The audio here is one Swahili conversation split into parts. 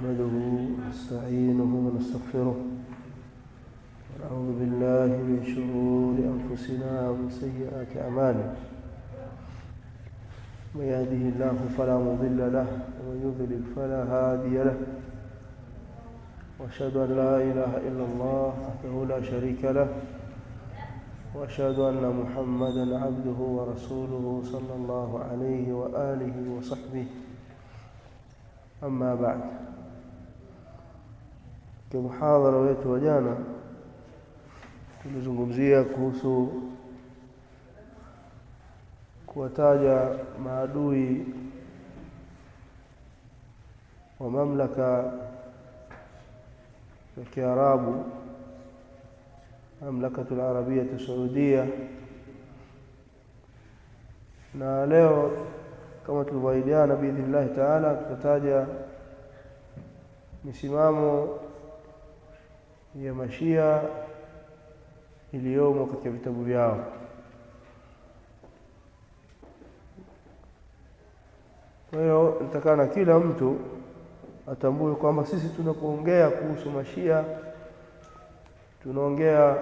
نحمده ونستعينه ونستغفره ونعوذ بالله من شرور أنفسنا ومن سيئات أعمالنا. من يهده الله فلا مضل له ومن يضلل فلا هادي له، وأشهد أن لا إله إلا الله وحده لا شريك له، وأشهد أن محمدا عبده ورسوله صلى الله عليه وآله وصحبه. أما بعد، كمحاضرة wetu wa jana tulizungumzia kuhusu kuwataja maadui wa mamlaka ya Kiarabu, Mamlakatul Arabiyyah Saudia. Na leo kama tulivyoahidiana biidhnillah taala tutataja misimamo ya Mashia iliyomo katika vitabu vyao. Kwa hiyo nitakana kila mtu atambue kwamba sisi tunapoongea kuhusu Mashia tunaongea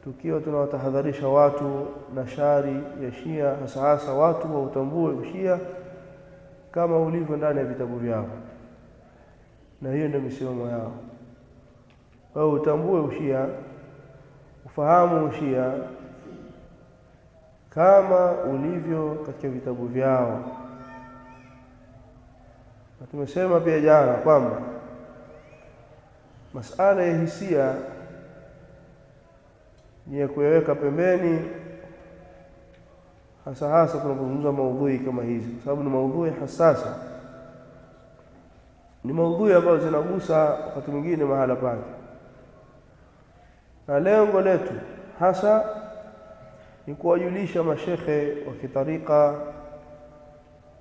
tukiwa tunawatahadharisha watu na shari ya Shia, hasa watu wautambue ushia kama ulivyo ndani ya vitabu vyao, na hiyo ndio misimamo yao. Wao utambue ushia, ufahamu ushia kama ulivyo katika vitabu vyao. Na tumesema pia jana kwamba masala ya hisia ni ya kuweka pembeni, hasa tunapozungumza maudhui kama hizi, kwa sababu ni maudhui hasasa, ni maudhui ambayo zinagusa wakati mwingine mahala pake. Na lengo letu hasa ni kuwajulisha mashekhe wa kitarika,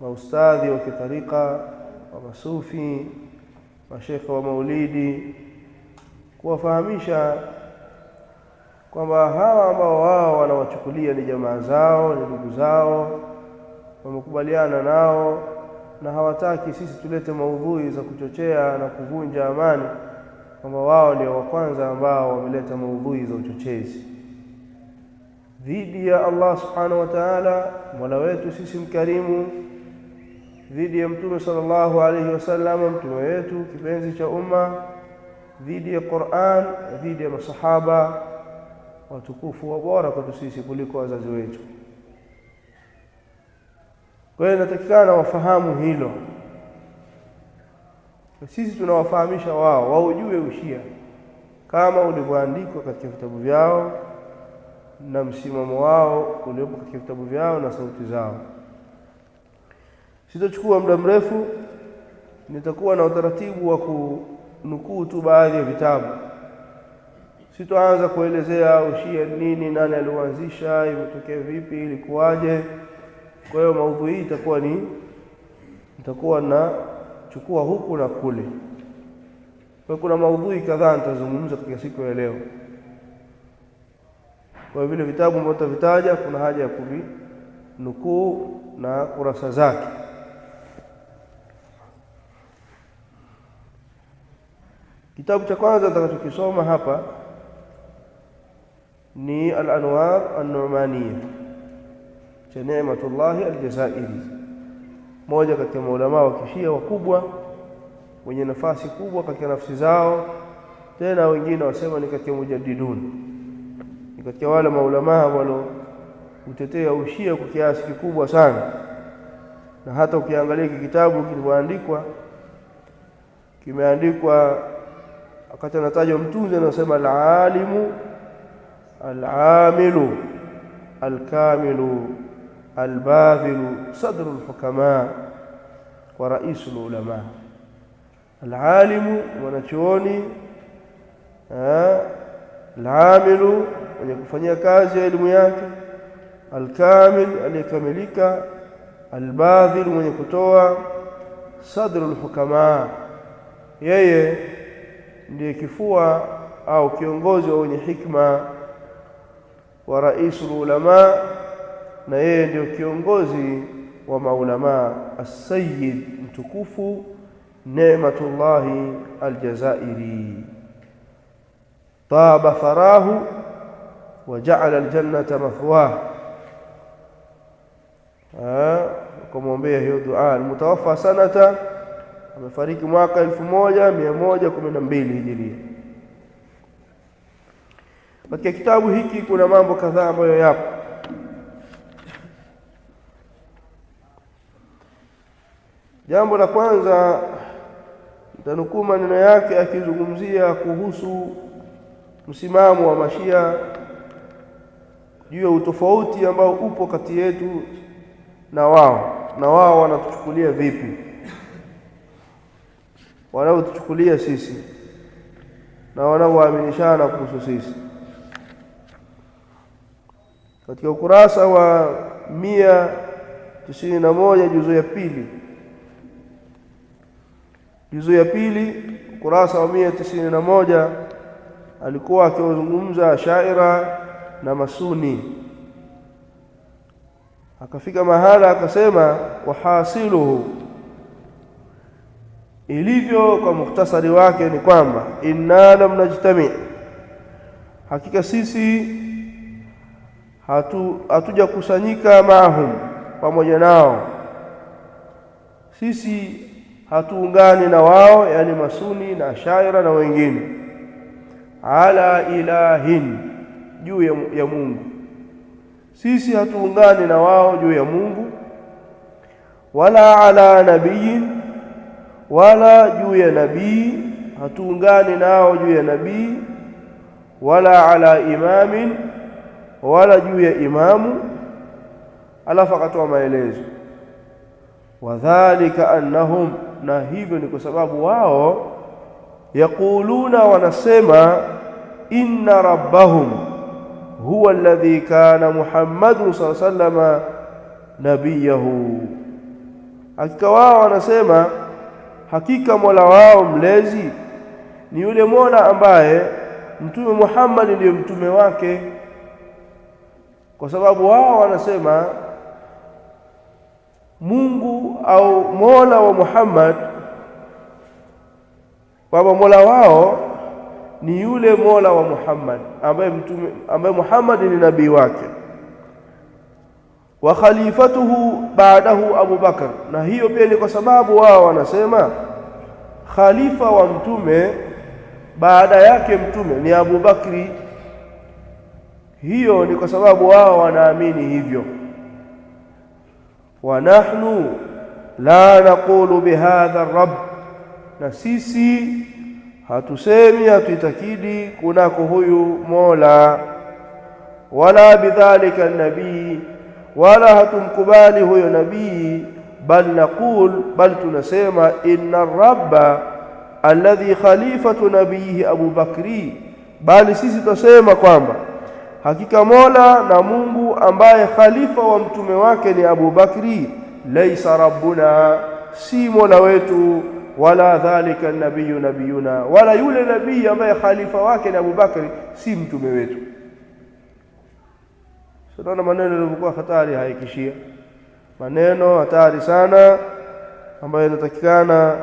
maustadhi wa kitarika, wa masufi, mashekhe wa maulidi, kuwafahamisha kwamba hawa ambao wao wanawachukulia ni jamaa zao, ni ndugu zao, wamekubaliana nao na hawataki sisi tulete maudhui za kuchochea na kuvunja amani, kwamba wao ndio wa kwanza ambao wameleta maudhui za uchochezi dhidi ya Allah subhanahu wa ta'ala, Mola wetu sisi mkarimu, dhidi ya Mtume sallallahu alayhi wasallam, mtume wetu kipenzi cha umma, dhidi ya Qur'an, dhidi ya masahaba watukufu wa bora kwetu sisi kuliko wazazi wetu. Kwa hiyo inatakikana wafahamu hilo. Sisi tunawafahamisha wao waujue ushia kama ulivyoandikwa katika vitabu vyao na msimamo wao uliopo katika vitabu vyao na sauti zao. Sitachukua muda mrefu, nitakuwa na utaratibu wa kunukuu tu baadhi ya vitabu. Sitoanza kuelezea ushia nini, nani aliuanzisha, imetokea vipi, ilikuwaje. Kwa hiyo maudhui nitakuwa na chukua huku na kule. Kwa kuna maudhui kadhaa nitazungumza katika siku ya leo. Kwa vile vitabu ambavyo tutavitaja kuna haja ya kuvinukuu na kurasa zake. Kitabu cha kwanza nitakachokisoma hapa ni Al-Anwar An-Nu'maniyya cha Ni'matullah Al-Jazairi, moja katika maulama wa Kishia wakubwa wenye nafasi kubwa katika nafsi zao, tena wengine wasema ni katika mujaddidun, ni katika wale maulama walo utetea ushia kwa kiasi kikubwa sana. Na hata ukiangalia kitabu kilivyoandikwa, kimeandikwa wakati anatajwa mtunzi anasema al-alimu al-amilu al-kamilu al-badhilu sadrul hukama wa raisul ulama. Al-alimu mwanachuoni, al-amilu mwenye kufanyia kazi ya elimu yake, al-kamil aliyekamilika, al-badhil mwenye kutoa, sadrul hukama yeye ndiye kifua au kiongozi wa wenye hikma, wa raisul ulama na yeye ndio kiongozi wa maulama, as-sayyid mtukufu Ni'matullah al-Jazairi, taba farahu wa ja'ala al-jannata mathwah. Kumwombea hiyo dua. Al-mutawaffa sanata, amefariki mwaka 1112 Hijiria. Katika kitabu hiki kuna mambo kadhaa ambayo yapo. Jambo la kwanza, nitanukuu maneno yake akizungumzia kuhusu msimamo wa Mashia juu ya utofauti ambao upo kati yetu na wao wanatuchukulia vipi, wanaotuchukulia sisi na wanaoaminishana kuhusu sisi. Katika ukurasa wa 191 juzu ya pili ukurasa wa 191 alikuwa akiwazungumza Ashaira na Masuni. Akafika mahala akasema, wahasiluhu, ilivyo kwa mukhtasari wake ni kwamba inna lam najtami, hakika sisi hatuja kusanyika maahum, pamoja nao. Sisi hatuungani na wao, yani Masuni na Ashaira na wengine, ala ilahin, juu ya Mungu. Sisi hatuungani na wao juu ya Mungu, wala ala nabiyin, wala juu ya nabii, hatuungani nao juu ya nabii, wala ala imamin, wala juu ya imamu. Alafu akatoa maelezo, wadhalika annahum, na hivyo ni kwa sababu wao yaquluna, wanasema, inna rabbahum huwa alladhi kana Muhammadun sallallahu alayhi wasallam nabiyahu, hakika wao wanasema hakika Mola wao mlezi ni yule Mola ambaye Mtume Muhammad ndiye mtume wake. Kwa sababu wao wanasema Mungu au Mola wa Muhammad, kwamba Mola wao ni yule Mola wa Muhammad ambaye Muhammad ni nabii wake, wa khalifatuhu ba'dahu Abu Bakar. Na hiyo pia ni kwa sababu wao wanasema khalifa wa mtume baada yake mtume ni Abu Bakri. Hiyo ni kwa sababu wao wanaamini hivyo. Wa nahnu la naqulu bihadha rabb, na sisi hatusemi, hatuitakidi kunako huyu Mola, wala bidhalika nabii, wala hatumkubali huyo nabii, bal tunasema inna rabba alladhi khalifatu nabiyihi Abu Bakri, bali sisi tusema kwamba hakika Mola na Mungu ambaye khalifa wa mtume wake ni Abu Bakri, laisa rabbuna, si Mola wetu, wala dhalika nabiyu nabiyuna, wala yule nabii ambaye khalifa wake ni Abu Bakri si mtume wetu. Sasa maneno yalikuwa hatari, haikishia maneno hatari sana ambayo inatakikana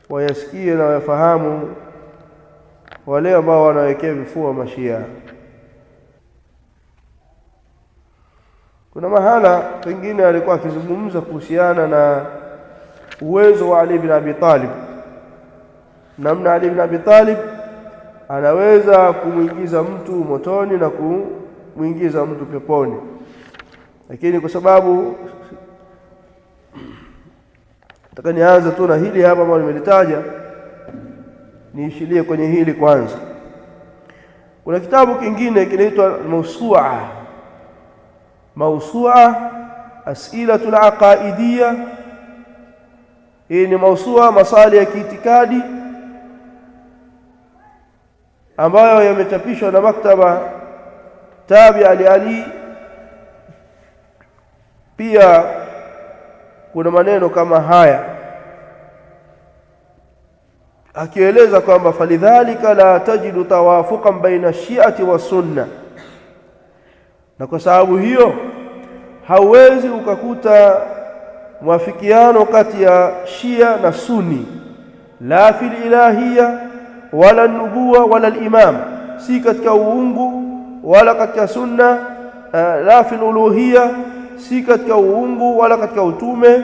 wayasikie na wayafahamu wale ambao wanawekea vifua Mashia. Kuna mahala pengine alikuwa akizungumza kuhusiana na uwezo wa Ali ibn Abi Talib, namna Ali ibn Abi Talib anaweza kumuingiza mtu motoni na kumuingiza mtu peponi. Lakini kwa sababu nataka nianze tu na hili hapa ambalo nimelitaja, niishilie kwenye hili kwanza. Kuna kitabu kingine kinaitwa Mawsu'a As'ilatul Aqaidiyya. Hii ni mawsu'a, masali ya kiitikadi, ambayo yamechapishwa na maktaba Tabi Ali. Pia kuna maneno kama haya akieleza kwamba falidhalika la tajidu tawafuqan baina shi'ati wa sunna, na kwa sababu hiyo hauwezi ukakuta muafikiano kati ya Shia na Sunni, la fil ilahiyya wala nubuwa wala al-imam, si katika uungu wala katika sunna, la fil uluhiyya, si katika uungu wala katika utume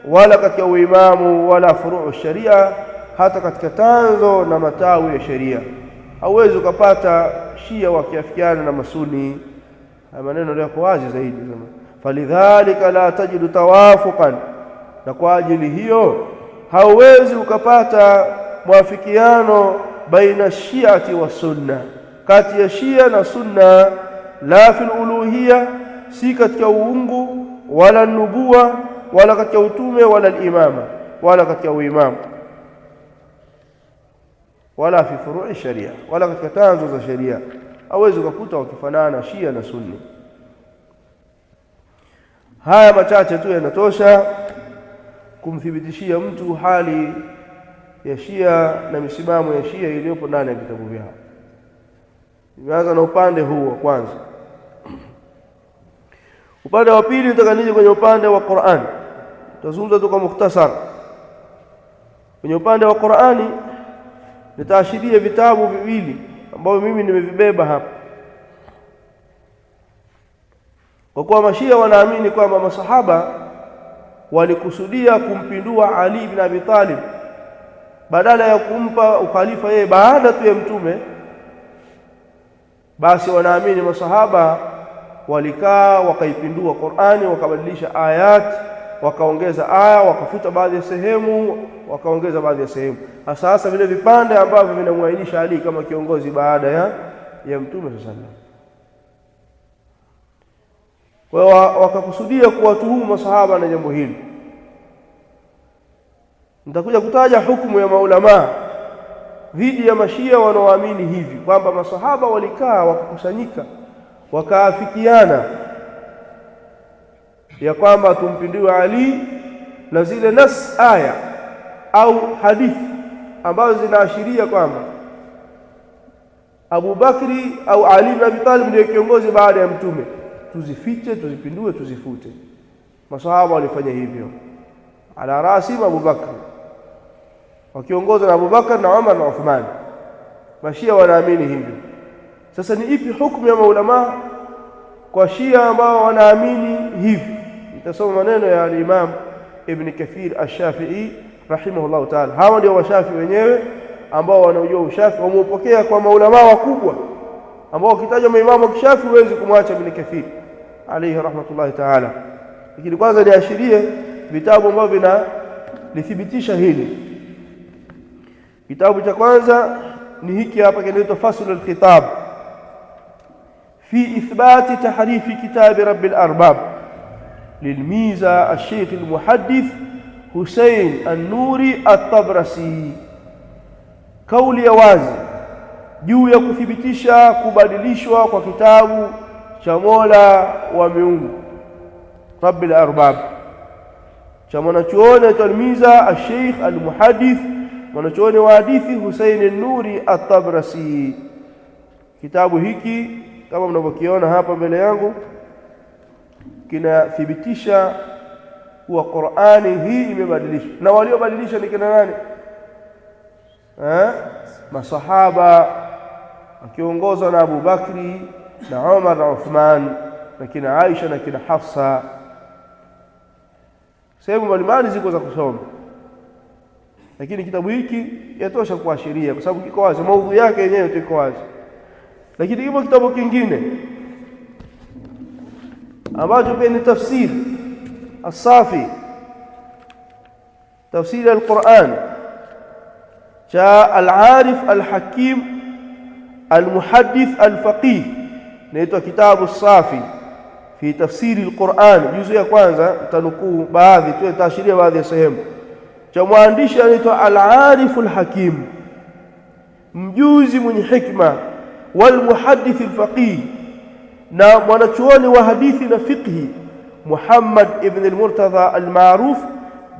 wala katika uimamu wala furuu sharia, hata katika tanzo na matawi ya sheria. Hauwezi ukapata Shia wakiafikiana na Masuni. Maneno ndio yako wazi zaidi. Falidhalika la tajidu tawafuqan, na kwa ajili hiyo hauwezi ukapata muafikiano baina shiati wa sunna, kati ya Shia na sunna, la fil uluhiyya, si katika uungu wala nubuwa wala katika utume wala al-imama wala katika uimamu wala fi furu'i sharia, wala katika tanzo za sharia. Hauwezi kukuta wakifanana Shia na Sunni. Haya machache tu yanatosha kumthibitishia mtu hali ya Shia na misimamo ya Shia iliyopo ndani ya vitabu vyao. Nimeanza na upande huu wa kwanza. Upande wa pili nataka nije kwenye upande wa Qur'an. Tutazungumza tu kwa mukhtasar. Kwenye upande wa Qur'ani nitaashiria vitabu viwili ambavyo mimi nimevibeba hapa. Kwa kuwa Mashia wanaamini kwamba masahaba walikusudia kumpindua Ali ibn Abi Talib badala ya kumpa ukhalifa yeye baada tu ya mtume, basi wanaamini masahaba walikaa wakaipindua Qur'ani, wakabadilisha ayat, wakaongeza aya, wakafuta baadhi ya sehemu, wakaongeza baadhi ya sehemu, hasa vile vipande ambavyo vinamwainisha Ali kama kiongozi baada ya mtume sallallahu alaihi wasallam. Kwa hiyo wakakusudia kuwatuhumu masahaba na jambo hili. Nitakuja kutaja hukumu ya maulama dhidi ya Mashia wanaoamini hivi kwamba masahaba walikaa wakakusanyika wakaafikiana ya kwamba tumpindue Ali, na zile nas aya au hadithi ambazo zinaashiria kwamba Abu Bakri au Ali ibn Abi Talib ndiye kiongozi baada ya mtume, tuzifiche, tuzipindue, tuzifute. Masahaba walifanya hivyo. Ala rasi Abu Bakr, wakiongozwa na Abu Bakr na Umar na Uthman. Mashia wanaamini hivyo. Sasa ni ipi hukumu ya maulama kwa Shia ambao wanaamini hivi? Nitasoma maneno ya al-Imam Ibn Kathir Ash-Shafi'i rahimahullah ta'ala. Hawa ndio washafi wenyewe ambao wanaojua ushafi, wameupokea kwa maulama wakubwa ambao ukitaja maimamu wa Kishafi huwezi kumwacha Ibn Kathir alayhi rahmatullahi ta'ala. Lakini kwanza niashirie vitabu ambavyo vinalithibitisha hili. Kitabu cha kwanza ni hiki hapa, kinaitwa Fasl al-Khitab fi ithbati tahrifi kitab Rabb al-Arbab lilmiza al-Sheikh al-Muhaddith Hussein an-Nuri at-Tabrasi. Kauli ya wazi juu ya kuthibitisha kubadilishwa kwa kitabu cha Mola wa miungu Rabb al-Arbab cha mwanachuoni Talmiza al-Sheikh al-Muhaddith, mwanachuoni wa hadithi Hussein an-Nuri at-Tabrasi. Kitabu hiki kama mnavyokiona hapa mbele yangu kinathibitisha kuwa Qur'ani hii imebadilishwa, na waliobadilisha ni kina nani? Masahaba wakiongozwa na Abu Bakri na Umar na Uthman na kina Aisha na kina Hafsa. Sehemu mbalimbali ziko za kusoma, lakini kitabu hiki yatosha kuashiria kwa sababu kiko wazi, maudhui yake yenyewe iko wazi. Lakini kipo kitabu kingine ambacho pia ni tafsiri as-Safi, tafsiri al-Qur'an cha al-Arif al-Hakim al-Muhaddith al-Faqih, inaitwa kitabu as-Safi fi tafsiri al-Qur'an. Juzu ya kwanza tanukuu baadhi tu, taashiria baadhi ya sehemu, cha mwandishi anaitwa al-Arif al-Hakim, mjuzi mwenye hikma, wal muhaddith al-faqih, na mwanachuoni wa hadithi na fiqhi, Muhammad ibn al-Murtadha al-Ma'ruf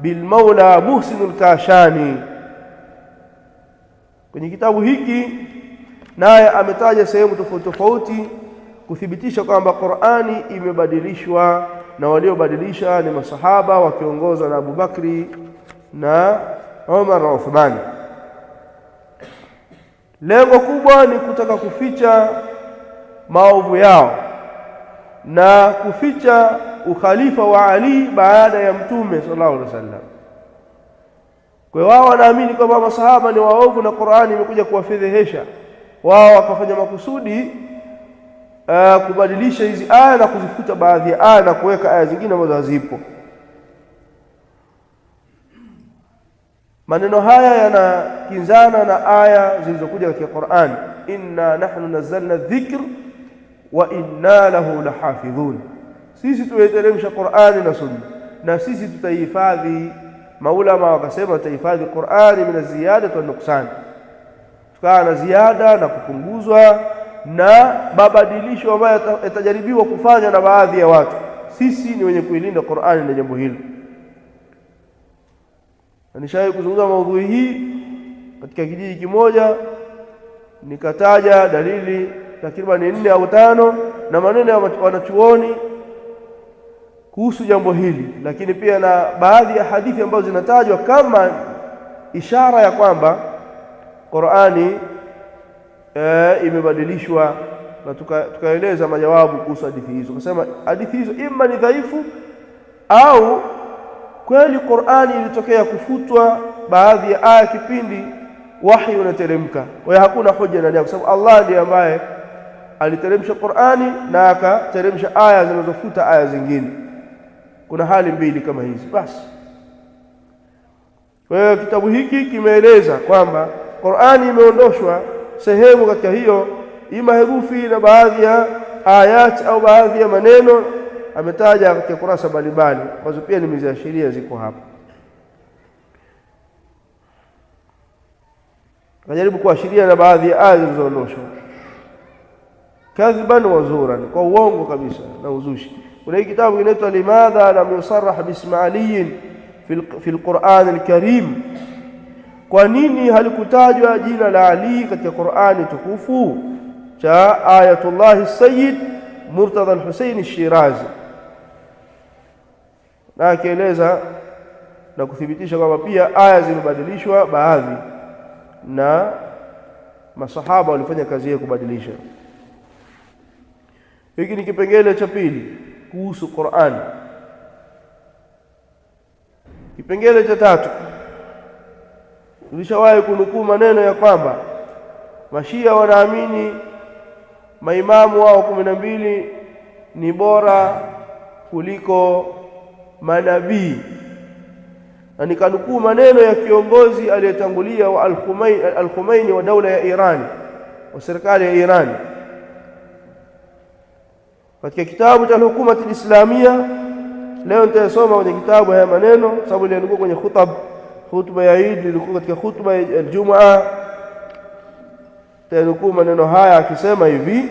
bil Mawla Muhsin al-Kashani. Kwenye kitabu hiki naye ametaja sehemu tofauti tofauti kuthibitisha kwamba Qur'ani imebadilishwa na waliobadilisha ni masahaba wakiongozwa na Abu Bakri na Umar na Uthman. Lengo kubwa ni kutaka kuficha maovu yao na kuficha ukhalifa wa Ali baada ya Mtume sallallahu alaihi wasallam. Kwa wao wanaamini kwamba masahaba ni waovu na Qur'ani imekuja kuwafedhehesha. Wao wakafanya makusudi kubadilisha hizi aya na kuzifuta baadhi ya aya na kuweka aya zingine ambazo hazipo. Maneno haya yanakinzana na aya zilizokuja katika Qur'an, inna nahnu nazzalna dhikr wa inna lahu lahafidhun. Sisi tumeteremsha Qur'ani na Sunna na sisi tutahifadhi. Maulama wakasema tutahifadhi Qur'ani min ziyada wa nuqsan, tukana ziada na kupunguzwa na mabadilisho ambayo yatajaribiwa kufanya na baadhi ya watu. Sisi ni wenye kuilinda Qur'ani na jambo hili. Nishawahi kuzungumza maudhui hii katika kijiji kimoja, nikataja dalili takriban 4 au 5 na maneno ya wanachuoni kuhusu jambo hili, lakini pia na baadhi ya hadithi ambazo zinatajwa kama ishara ya kwamba Qur'ani imebadilishwa, na tukaeleza majawabu kuhusu hadithi hizo. Kusema hadithi hizo ima ni dhaifu au kweli Qur'ani ilitokea kufutwa baadhi ya aya kipindi wahi unateremka. Kwa hiyo hakuna hoja ndani yake, kwa sababu Allah ndiye ambaye aliteremsha Qur'ani na akateremsha aya zinazofuta aya zingine. Kuna hali mbili kama hizi basi. Kwa hiyo kitabu hiki kimeeleza kwamba Qur'ani imeondoshwa sehemu katika hiyo, ima herufi na baadhi ya ayat au baadhi ya maneno ametaja katika kurasa mbalimbali ambazo pia nimeziashiria ziko hapa. Najaribu kuashiria na baadhi ya aya zilizoondoshwa kadhiban wa zuran, kwa uongo kabisa na uzushi. Kuna hii kitabu kinaitwa limadha lam yusarrah bismi Ali fi al-Qur'an al-Karim, kwa nini halikutajwa jina la Ali katika Qur'ani tukufu, cha Ayatullah Sayyid Murtada al-Husayn al-Shirazi. Na akieleza na kuthibitisha kwamba pia aya zimebadilishwa baadhi na masahaba walifanya kazi ya kubadilisha. Hiki ni kipengele cha pili kuhusu Qur'an. Kipengele cha tatu, tulishawahi kunukuu maneno ya kwamba Mashia wanaamini maimamu wao 12 ni bora kuliko manabii, na nikanukuu maneno ya kiongozi aliyetangulia wa Al-Khomeini wa daula ya Iran, wa serikali ya Iran, katika kitabu cha Al-Hukumat al-Islamia. Leo nitasoma kwenye kitabu haya maneno sababu ilikuwa kwenye khutba ya Eid, ilikuwa katika khutba ya Ijumaa. Tanukuu maneno haya akisema hivi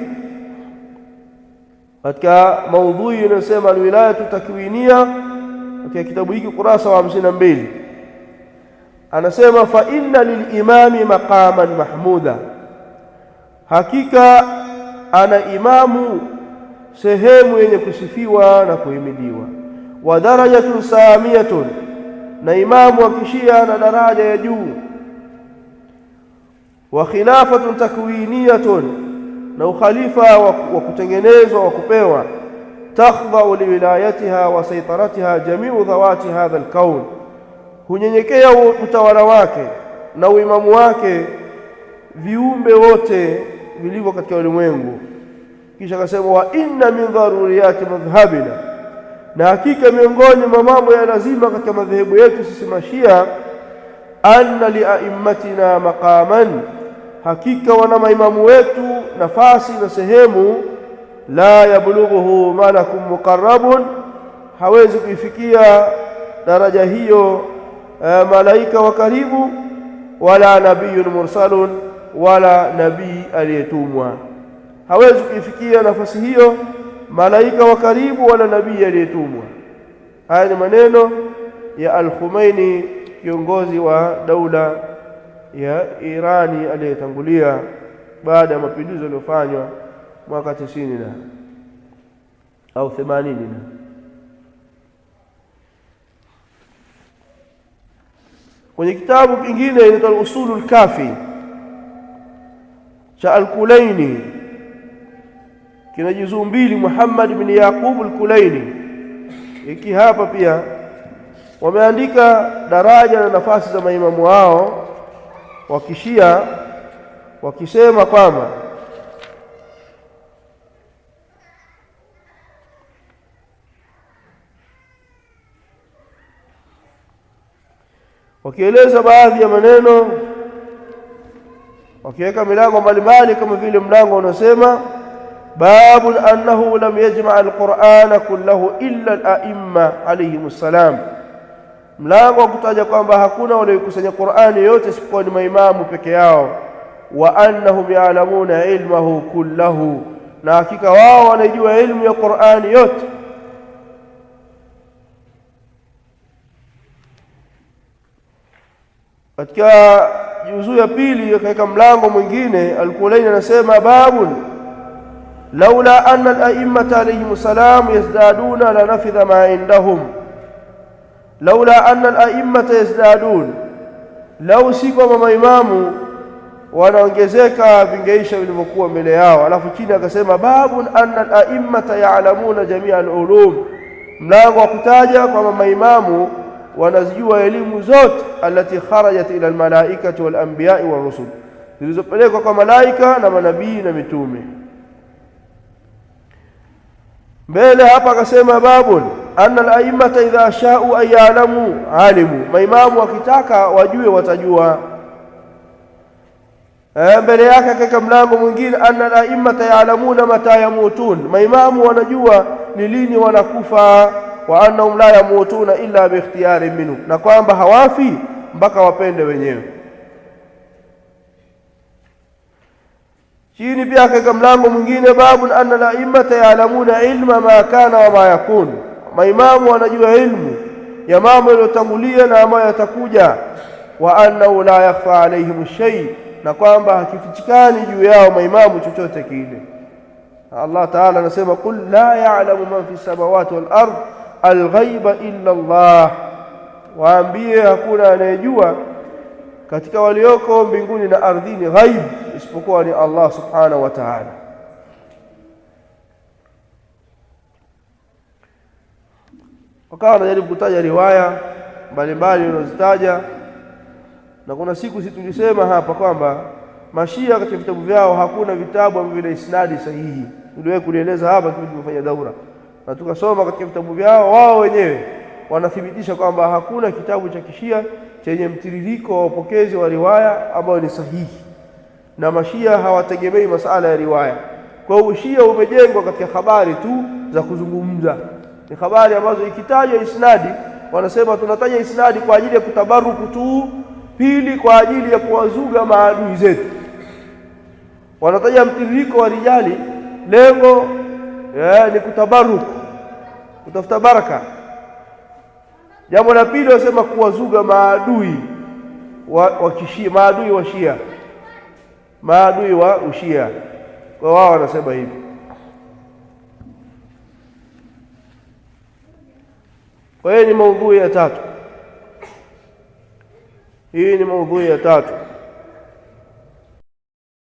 katika maudhui inasema alwilayatu takwinia, katika kitabu hiki kurasa wa 52. Anasema fa inna lilimami maqaman mahmuda, hakika ana imamu sehemu yenye kusifiwa na kuhimidiwa. Wa darajatun samiyatun, na imamu wa kishia na daraja ya juu. Wa khilafatun takwiniyatun, na ukhalifa wa kutengenezwa wa kupewa. Takhdha'u liwilayatiha wa saytaratiha jami'u dhawati hadha alkawn, hunyenyekea utawala wake na uimamu wake viumbe wote vilivyo katika ulimwengu. Kisha akasema wa inna min dharuriyati madhhabina, na hakika miongoni mwa mambo ya lazima katika madhehebu yetu sisi Mashia, anna li a'immatina maqaman, hakika wana maimamu wetu nafasi na sehemu, la yablughuhu malakun muqarrabun, hawezi kuifikia daraja hiyo malaika wa karibu, wala nabiyyun mursalun, wala nabii aliyetumwa. Hawezi kuifikia nafasi hiyo malaika wa karibu wala nabii aliyetumwa. Haya ni maneno ya Al-Khomeini, kiongozi wa daula ya Irani aliyetangulia baada ya mapinduzi yaliyofanywa mwaka 90 au 80. Kwenye kitabu kingine inaitwa Usulul Kafi cha Al-Kulaini, kina juzuu 2, Muhammad bin Yaqub Al-Kulaini. Hiki hapa pia wameandika daraja na nafasi za maimamu wao wa Kishia, wakisema kwamba wakieleza baadhi ya maneno, wakiweka milango mbalimbali, kama vile mlango unasema babun annahu lam yajma' al-Qur'ana kullahu illa al-a'imma alayhimus salam, mlango wa kutaja kwamba hakuna waliokusanya Qur'ani yote isipokuwa ni maimamu peke yao. Wa annahum ya'lamuna ilmahu kullahu, na hakika wao wanajua ilmu ya Qur'ani yote. Katika juzuu ya pili katika mlango mwingine Al-Kulaini anasema babun laula anna al-a'immata alayhimus salam yazdaduna la nafidha ma indahum, laula anna al-a'immata yazdadun, lau si kwamba maimamu wanaongezeka vingeisha vilivyokuwa mbele yao. Alafu chini akasema babun anna al-a'immata ya'lamuna jami'a al-ulum, mlango wa kutaja kwamba maimamu wanazijua elimu zote alati kharajat ila almalaikati wal anbiya'i war rusul, zilizopelekwa kwa malaika na manabii na mitume. Mbele hapa akasema babun anna al-a'immata idha sha'u an ya'lamu alimu, maimamu wakitaka wajue watajua. Mbele yake katika mlango mwingine anna al-a'immata ya'lamuna mata yamutun, maimamu wanajua ni lini wanakufa. Wa annahum la yamutuna illa bi ikhtiyari minhu, na kwamba hawafi mpaka wapende wenyewe. Chini pia katika mlango mwingine babun anna al-a'immata ya'lamuna ilma ma kana wa ma yakun, maimamu wanajua ilmu ya mambo yaliyotangulia na ambayo yatakuja. Wa annahu la yakhfa alayhim shay, na kwamba hakifichikani juu yao maimamu chochote kile. Allah Ta'ala anasema qul la ya'lamu man fi samawati wal ard al-ghaiba illa Allah, waambie hakuna anayejua katika walioko mbinguni na ardhini ghaib isipokuwa ni Allah subhanahu wa ta'ala. Wakawa wanajaribu kutaja riwaya mbalimbali wanazitaja, na kuna siku sisi tulisema hapa kwamba Mashia katika vitabu vyao hakuna vitabu ambavyo vina isnadi sahihi. Tuliwahi kueleza hapa tulipofanya daura, na tukasoma katika vitabu vyao wao wenyewe wanathibitisha kwamba hakuna kitabu cha Kishia chenye mtiririko wa upokezi wa riwaya ambayo ni sahihi, na Mashia hawategemei masala ya riwaya. Kwa hiyo Ushia umejengwa katika habari tu za kuzungumza, ni habari ambazo ikitajwa isnadi wanasema tunataja isnadi kwa ajili ya kutabaruku tu, pili kwa ajili ya kuwazuga maadui zetu. Wanataja mtiririko wa rijali, lengo ni kutabaruku, kutafuta baraka. Jambo la pili wasema kuwazuga maadui wa Kishia, maadui wa Shia, maadui wa Ushia. Kwa wao wanasema hivi. Kwa hiyo ni maudhui ya tatu. Hii ni maudhui ya tatu.